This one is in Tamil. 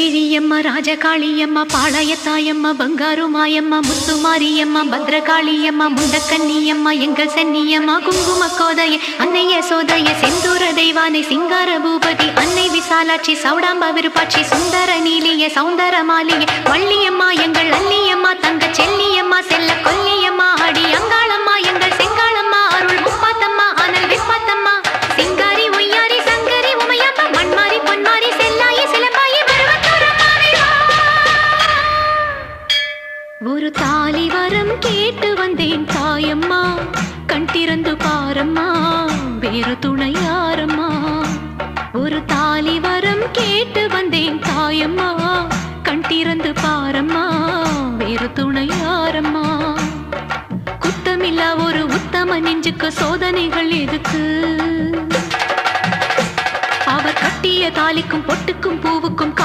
விழியம்மா ராஜகாளியம்மா பாளையத்தாயம்மா பங்காரு மாயம்மா முத்துமாரியம்மா பத்ரகாளியம்மா முண்டக்கன்னியம்மா எங்கள் சென்னியம்மா குங்கும கோதைய அன்னைய சோதைய செந்தூர தெய்வானை சிங்கார பூபதி அன்னை விசாலாட்சி சௌடாம்பா விருப்பாட்சி சுந்தர நீலிய சௌந்தர மாலிய வள்ளியம்மா எங்கள் அல்லியம்மா தங்க செல்லியம்மா செல்ல கொல்லியம்மா அடி அங்காளம்மா எங்கள் செங்காளம்மா அருள் முப்பாத்தம்மா அனல் விப்பாத்தம்மா சிங்காரி ஒய்யாரி சங்கரி உமையம்மா மண்மாரி பொன்மாரி செல்லாயி சிலம்பாயி ஒரு தாலி வரம் கேட்டு வந்தேன் தாயம்மா கண் திறந்து பாரம்மா வேறு துணை யாரம்மா ஒரு தாலி வரம் கேட்டு வந்தேன் தாயம்மா கண் திறந்து பாரம்மா வேறு துணை யாரம்மா குத்தமில்லா ஒரு உத்தம நெஞ்சுக்கு சோதனைகள் எதுக்கு அவர் கட்டிய தாலிக்கும் பொட்டுக்கும் பூவுக்கும்